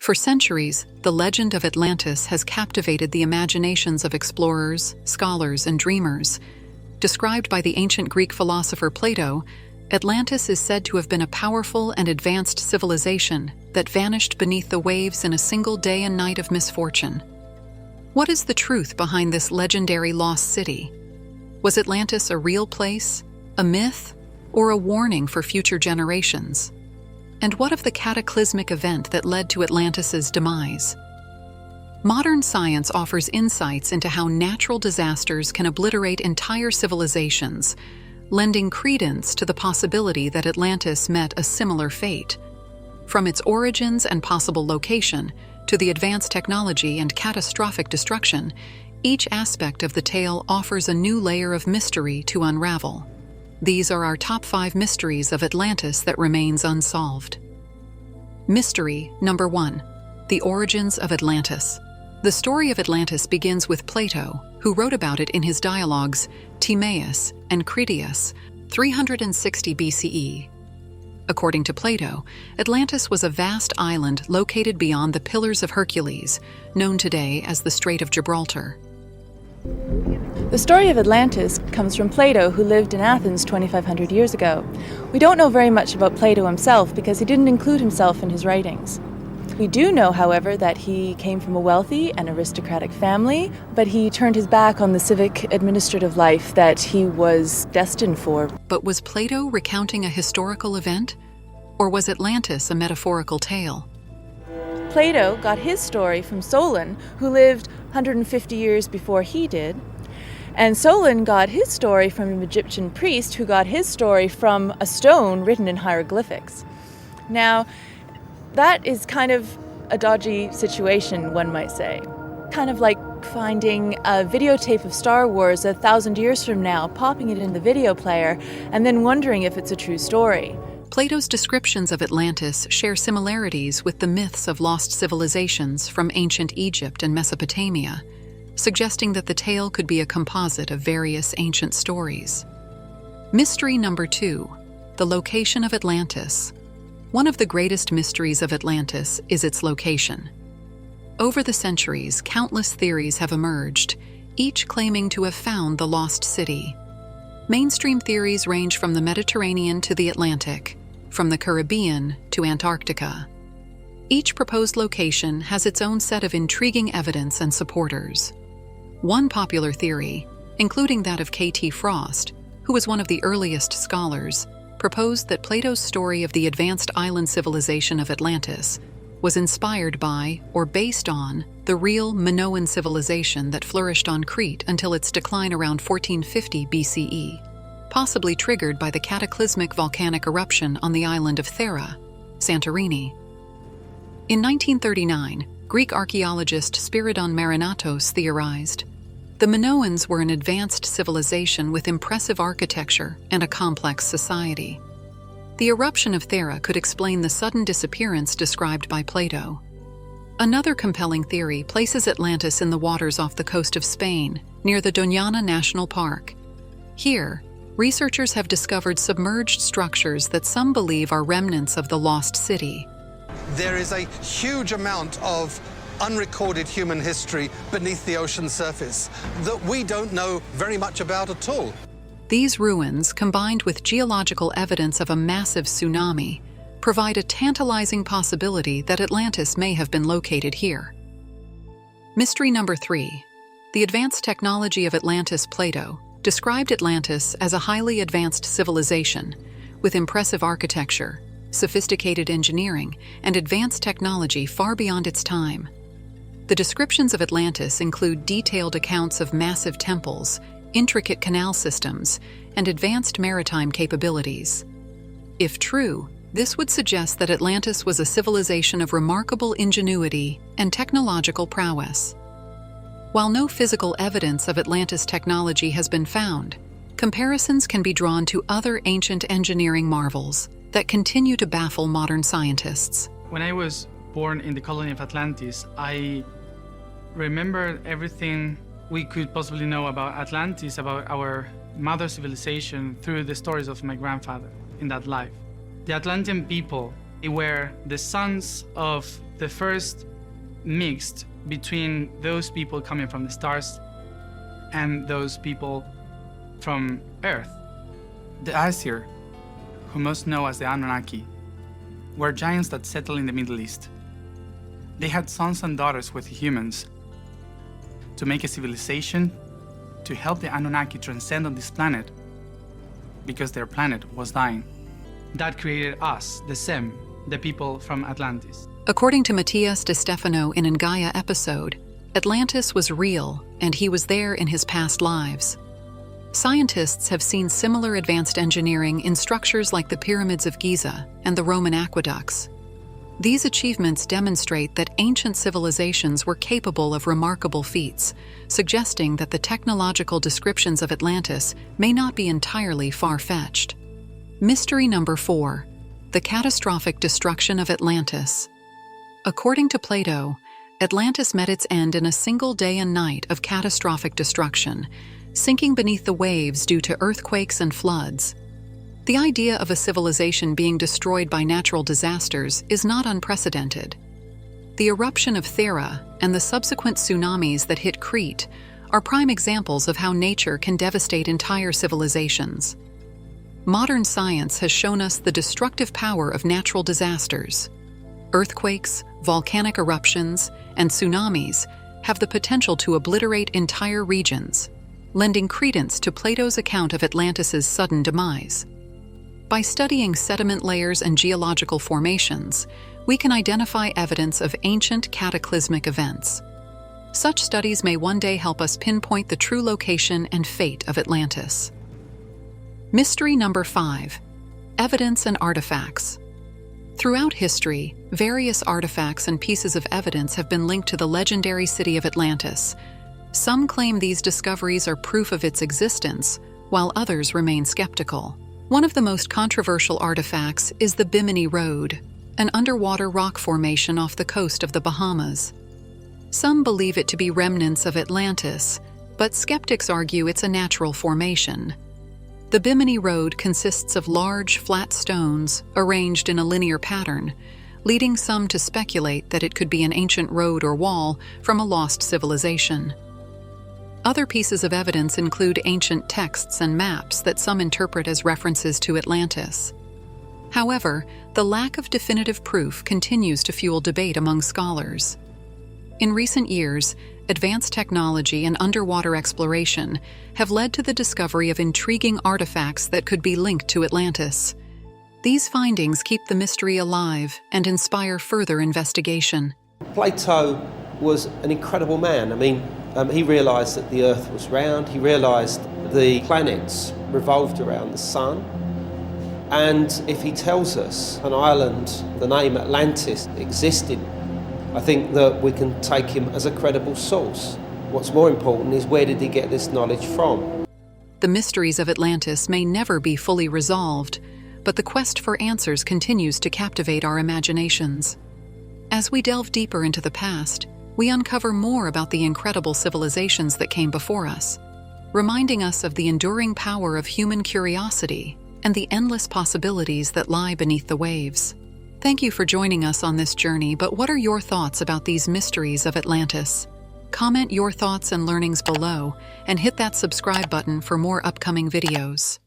For centuries, the legend of Atlantis has captivated the imaginations of explorers, scholars, and dreamers. Described by the ancient Greek philosopher Plato, Atlantis is said to have been a powerful and advanced civilization that vanished beneath the waves in a single day and night of misfortune. What is the truth behind this legendary lost city? Was Atlantis a real place, a myth, or a warning for future generations? And what of the cataclysmic event that led to Atlantis's demise? Modern science offers insights into how natural disasters can obliterate entire civilizations, lending credence to the possibility that Atlantis met a similar fate. From its origins and possible location to the advanced technology and catastrophic destruction, each aspect of the tale offers a new layer of mystery to unravel. These are our top 5 mysteries of Atlantis that remains unsolved. Mystery number 1: the origins of Atlantis. The story of Atlantis begins with Plato, who wrote about it in his dialogues Timaeus and Critias, 360 BCE. According to Plato, Atlantis was a vast island located beyond the Pillars of Hercules, known today as the Strait of Gibraltar. The story of Atlantis comes from Plato, who lived in Athens 2,500 years ago. We don't know very much about Plato himself because he didn't include himself in his writings. We do know, however, that he came from a wealthy and aristocratic family, but he turned his back on the civic administrative life that he was destined for. But was Plato recounting a historical event? Or was Atlantis a metaphorical tale? Plato got his story from Solon, who lived 150 years before he did. And Solon got his story from an Egyptian priest who got his story from a stone written in hieroglyphics. Now, that is kind of a dodgy situation, one might say. Kind of like finding a videotape of Star Wars 1,000 years from now, popping it in the video player, and then wondering if it's a true story. Plato's descriptions of Atlantis share similarities with the myths of lost civilizations from ancient Egypt and Mesopotamia, suggesting that the tale could be a composite of various ancient stories. Mystery number 2: the location of Atlantis. One of the greatest mysteries of Atlantis is its location. Over the centuries, countless theories have emerged, each claiming to have found the lost city. Mainstream theories range from the Mediterranean to the Atlantic, from the Caribbean to Antarctica. Each proposed location has its own set of intriguing evidence and supporters. One popular theory, including that of K.T. Frost, who was one of the earliest scholars, proposed that Plato's story of the advanced island civilization of Atlantis was inspired by or based on the real Minoan civilization that flourished on Crete until its decline around 1450 BCE, possibly triggered by the cataclysmic volcanic eruption on the island of Thera, Santorini. In 1939, Greek archaeologist Spiridon Marinatos theorized the Minoans were an advanced civilization with impressive architecture and a complex society. The eruption of Thera could explain the sudden disappearance described by Plato. Another compelling theory places Atlantis in the waters off the coast of Spain, near the Doñana National Park. Here, researchers have discovered submerged structures that some believe are remnants of the lost city. There is a huge amount of unrecorded human history beneath the ocean surface that we don't know very much about at all. These ruins, combined with geological evidence of a massive tsunami, provide a tantalizing possibility that Atlantis may have been located here. Mystery number 3: the advanced technology of Atlantis. Plato described Atlantis as a highly advanced civilization with impressive architecture, sophisticated engineering, and advanced technology far beyond its time. The descriptions of Atlantis include detailed accounts of massive temples, intricate canal systems, and advanced maritime capabilities. If true, this would suggest that Atlantis was a civilization of remarkable ingenuity and technological prowess. While no physical evidence of Atlantis technology has been found, comparisons can be drawn to other ancient engineering marvels that continue to baffle modern scientists. When I was born in the colony of Atlantis, I remember everything we could possibly know about Atlantis, about our mother civilization, through the stories of my grandfather in that life. The Atlantean people They were the sons of the first mixed between those people coming from the stars and those people from Earth. The Aesir, who most know as the Anunnaki, were giants that settled in the Middle East. They had sons and daughters with humans to make a civilization to help the Anunnaki transcend on this planet because their planet was dying. That created us, the Sem, the people from Atlantis. According to Matthias de Stefano in an Gaia episode, Atlantis was real and he was there in his past lives. Scientists have seen similar advanced engineering in structures like the pyramids of Giza and the Roman aqueducts. These achievements demonstrate that ancient civilizations were capable of remarkable feats, suggesting that the technological descriptions of Atlantis may not be entirely far-fetched. Mystery number 4: the catastrophic destruction of Atlantis. According to Plato, Atlantis met its end in a single day and night of catastrophic destruction, sinking beneath the waves due to earthquakes and floods. The idea of a civilization being destroyed by natural disasters is not unprecedented. The eruption of Thera and the subsequent tsunamis that hit Crete are prime examples of how nature can devastate entire civilizations. Modern science has shown us the destructive power of natural disasters. Earthquakes, volcanic eruptions, and tsunamis have the potential to obliterate entire regions, lending credence to Plato's account of Atlantis's sudden demise. By studying sediment layers and geological formations, we can identify evidence of ancient cataclysmic events. Such studies may one day help us pinpoint the true location and fate of Atlantis. Mystery number 5: evidence and artifacts. Throughout history, various artifacts and pieces of evidence have been linked to the legendary city of Atlantis. Some claim these discoveries are proof of its existence, while others remain skeptical. One of the most controversial artifacts is the Bimini Road, an underwater rock formation off the coast of the Bahamas. Some believe it to be remnants of Atlantis, but skeptics argue it's a natural formation. The Bimini Road consists of large, flat stones arranged in a linear pattern, leading some to speculate that it could be an ancient road or wall from a lost civilization. Other pieces of evidence include ancient texts and maps that some interpret as references to Atlantis. However, the lack of definitive proof continues to fuel debate among scholars. In recent years, advanced technology and underwater exploration have led to the discovery of intriguing artifacts that could be linked to Atlantis. These findings keep the mystery alive and inspire further investigation. Plato was an incredible man. He realised that the Earth was round, he realised the planets revolved around the sun, and if he tells us an island, the name Atlantis, existed, I think that we can take him as a credible source. What's more important is, where did he get this knowledge from? The mysteries of Atlantis may never be fully resolved, but the quest for answers continues to captivate our imaginations. As we delve deeper into the past, we uncover more about the incredible civilizations that came before us, reminding us of the enduring power of human curiosity and the endless possibilities that lie beneath the waves. Thank you for joining us on this journey, but what are your thoughts about these mysteries of Atlantis? Comment your thoughts and learnings below, and hit that subscribe button for more upcoming videos.